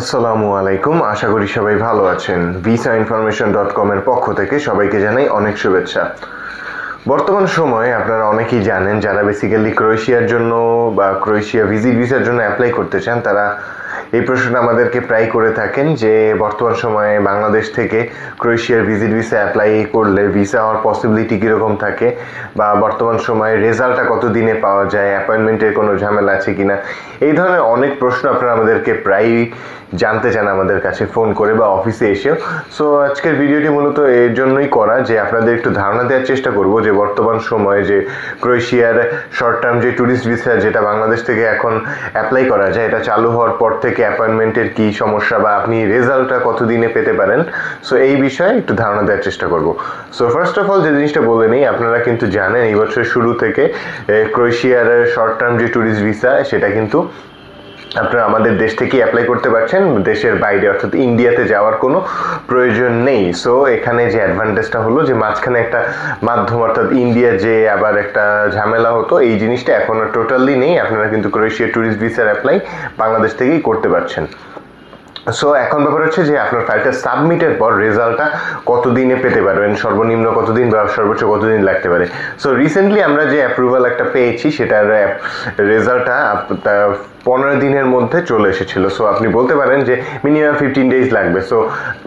আসসালামু আলাইকুম, আশা করি সবাই ভালো আছেন। visainformation.com এর পক্ষ থেকে সবাইকে জানাই অনেক শুভেচ্ছা। বর্তমান সময়ে আপনারা অনেকেই জানেন, যারা বেসিক্যালি ক্রোয়েশিয়ার জন্য বা ক্রোয়েশিয়া ভিসার জন্য অ্যাপ্লাই করতে চান, তারা এই প্রশ্নটা আমাদেরকে প্রায় করে থাকেন যে বর্তমান সময়ে বাংলাদেশ থেকে ক্রোয়েশিয়ার ভিসা অ্যাপ্লাই করলে ভিসা হওয়ার পসিবিলিটি কীরকম থাকে, বা বর্তমান সময়ে রেজাল্টটা কত দিনে পাওয়া যায়, অ্যাপয়েন্টমেন্টের কোনো ঝামেলা আছে কিনা, এই ধরনের অনেক প্রশ্ন আপনারা আমাদেরকে প্রায়ই জানতে চান আমাদের কাছে ফোন করে বা অফিসে এসেও। সো আজকের ভিডিওটি মূলত এর জন্যই করা যে আপনাদের একটু ধারণা দেওয়ার চেষ্টা করব যে বর্তমান সময়ে যে ক্রোয়েশিয়ার শর্ট টার্ম যে ট্যুরিস্ট ভিসা যেটা বাংলাদেশ থেকে এখন অ্যাপ্লাই করা যায়, এটা চালু হওয়ার পর থেকে অ্যাপয়েন্টমেন্টের কী সমস্যা বা আপনি রেজাল্টটা কতদিনে পেতে পারেন, সো এই বিষয়ে একটু ধারণা দেওয়ার চেষ্টা করব। সো ফার্স্ট অফ অল যে জিনিসটা বলে নিই, আপনারা কিন্তু জানেন এই বছরের শুরু থেকে ক্রোয়েশিয়ার শর্ট টার্ম যে ট্যুরিস্ট ভিসা সেটা কিন্তু আপনারা আমাদের দেশ থেকেই অ্যাপ্লাই করতে পারছেন, দেশের বাইরে অর্থাৎ ইন্ডিয়াতে যাওয়ার কোনো প্রয়োজন নেই। সো এখানে যে অ্যাডভান্টেজটা হলো যে মাঝখানে একটা মাধ্যম অর্থাৎ ইন্ডিয়া যে আবার একটা ঝামেলা হতো, এই জিনিসটা এখন টোটালি নেই। আপনারা কিন্তু ক্রোয়েশিয়া ট্যুরিস্ট ভিসার অ্যাপ্লাই বাংলাদেশ থেকেই করতে পারছেন। সো এখন ব্যাপার হচ্ছে যে আপনার ফাইলটা সাবমিটের পর রেজাল্টটা কতদিনে পেতে পারবেন, সর্বনিম্ন কতদিন বা সর্বোচ্চ কতদিন লাগতে পারে। সো রিসেন্টলি আমরা যে অ্যাপ্রুভাল একটা পেয়েছি সেটার রেজাল্টটা 15 দিনের মধ্যে চলে এসেছিলো। সো আপনি বলতে পারেন যে মিনিমাম 15 ডেজ লাগবে। সো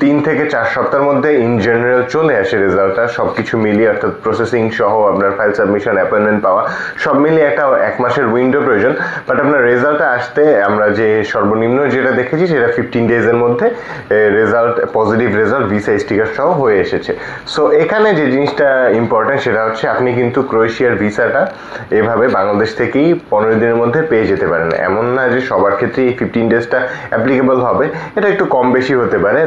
3 থেকে 4 সপ্তাহের মধ্যে ইন জেনারেল চলে আসে রেজাল্টটা, সব কিছু মিলিয়ে অর্থাৎ প্রসেসিং সহ আপনার ফাইল সাবমিশন, অ্যাপয়েন্টমেন্ট পাওয়া সব মিলিয়ে একটা 1 মাসের উইন্ডো প্রয়োজন। বাট আপনার রেজাল্টটা আসতে আমরা যে সর্বনিম্ন যেটা দেখেছি সেটা 15 ডেজের মধ্যে result, positive result visa sticker সহ হয়ে এসেছে। সো এখানে যে জিনিসটা ইম্পর্টেন্ট সেটা হচ্ছে আপনি কিন্তু ক্রোয়েশিয়ার ভিসাটা এভাবে বাংলাদেশ থেকেই 15 দিনের মধ্যে পেয়ে যেতে পারেন। এমন না যে সবার ক্ষেত্রে এই 15 ডেজটা অ্যাপ্লিকেবল হবে, এটা একটু কম বেশি হতে পারে,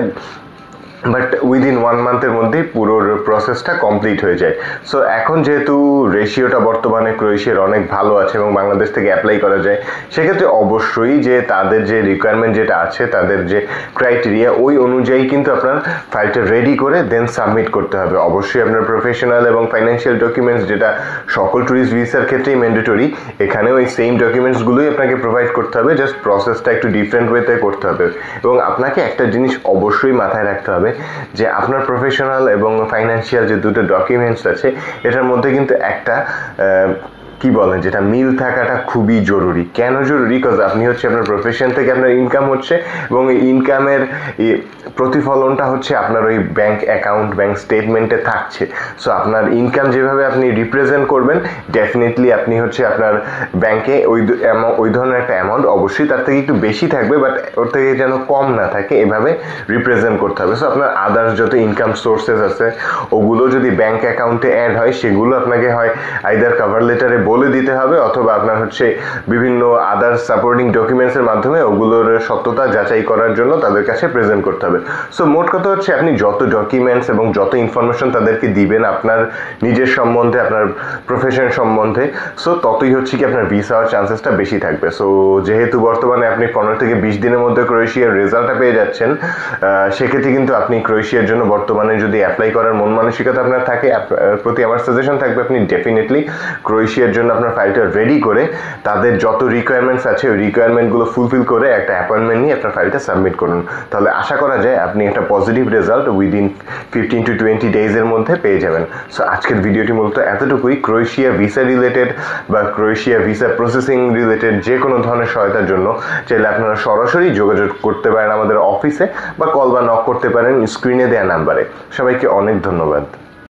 বাট উইদিন 1 মান্থের মধ্যেই পুরো প্রসেসটা কমপ্লিট হয়ে যায়। সো এখন যেহেতু রেশিওটা বর্তমানে ক্রোয়েশিয়ার অনেক ভালো আছে এবং বাংলাদেশ থেকে অ্যাপ্লাই করা যায়, সেক্ষেত্রে অবশ্যই যে তাদের যে রিকোয়ারমেন্ট যেটা আছে, তাদের যে ক্রাইটেরিয়া, ওই অনুযায়ী কিন্তু আপনার ফাইলটা রেডি করে দেন সাবমিট করতে হবে। অবশ্যই আপনার প্রফেশনাল এবং ফাইন্যান্সিয়াল ডকুমেন্টস, যেটা সকল ট্যুরিস্ট ভিসার ক্ষেত্রেই ম্যান্ডেটরি, এখানেও এই সেম ডকুমেন্টসগুলোই আপনাকে প্রোভাইড করতে হবে, জাস্ট প্রসেসটা একটু ডিফারেন্ট ওয়েতে করতে হবে। এবং আপনাকে একটা জিনিস অবশ্যই মাথায় রাখতে হবে যে আপনার প্রফেশনাল এবং ফাইন্যান্সিয়াল যে দুটো ডকুমেন্টস আছে, এটার মধ্যে কিন্তু একটা কি বলেন যেটা মিল থাকাটা খুবই জরুরি। কেন জরুরি? বিকজ আপনি হচ্ছে আপনার প্রফেশন থেকে আপনার ইনকাম হচ্ছে, এবং এই ইনকামের প্রতিফলনটা হচ্ছে আপনার ওই ব্যাংক অ্যাকাউন্ট, ব্যাংক স্টেটমেন্টে থাকছে। সো আপনার ইনকাম যেভাবে আপনি রিপ্রেজেন্ট করবেন, ডেফিনেটলি আপনি হচ্ছে আপনার ব্যাংকে ওই ধরনের একটা অ্যামাউন্ট অবশ্যই তার থেকে একটু বেশি থাকবে, বাট ওর থেকে যেন কম না থাকে, এভাবে রিপ্রেজেন্ট করতে হবে। সো আপনার আদার্স যত ইনকাম সোর্সেস আছে ওগুলো যদি ব্যাংক অ্যাকাউন্টে অ্যাড হয়, সেগুলো আপনাকে হয় আইদার কভার লেটারে বলে দিতে হবে, অথবা আপনার হচ্ছে বিভিন্ন আদার্স সাপোর্টিং ডকুমেন্টসের মাধ্যমে ওগুলোর সত্যতা যাচাই করার জন্য তাদের কাছে প্রেজেন্ট করতে হবে। সো মোট কথা হচ্ছে আপনি যত ডকুমেন্টস এবং যত ইনফরমেশন তাদেরকে দিবেন আপনার নিজের সম্বন্ধে, আপনার প্রফেশন সম্বন্ধে, সো ততই হচ্ছে কি আপনার ভিসা হওয়ার চান্সেসটা বেশি থাকবে। সো যেহেতু বর্তমানে আপনি 15 থেকে 20 দিনের মধ্যে ক্রোয়েশিয়ার রেজাল্টটা পেয়ে যাচ্ছেন, সেক্ষেত্রে কিন্তু আপনি ক্রোয়েশিয়ার জন্য বর্তমানে যদি অ্যাপ্লাই করার মন মানসিকতা আপনার থাকে, প্রতি আমার সাজেশন থাকবে আপনি ডেফিনেটলি ক্রোয়েশিয়ার জন্য আপনার ফাইলটা রেডি করে তাদের যত রিকোয়ারমেন্টস আছে ওই রিকোয়ারমেন্টগুলো ফুলফিল করে একটা অ্যাপয়েন্টমেন্ট নিয়ে আপনার ফাইলটা সাবমিট করুন। তাহলে আশা করা যায় আপনি একটা পজিটিভ রেজাল্ট উইদিন 15 to 20 ডেজের মধ্যে পেয়ে যাবেন। সো আজকের ভিডিওটি মূলত এতটুকুই। ক্রোয়েশিয়া ভিসা রিলেটেড বা ক্রোয়েশিয়া ভিসা প্রসেসিং রিলেটেড যে কোনো ধরনের সহায়তার জন্য চাইলে আপনারা সরাসরি যোগাযোগ করতে পারেন আমাদের অফিসে, বা কল বা নক করতে পারেন স্ক্রিনে দেওয়া নাম্বারে। সবাইকে অনেক ধন্যবাদ।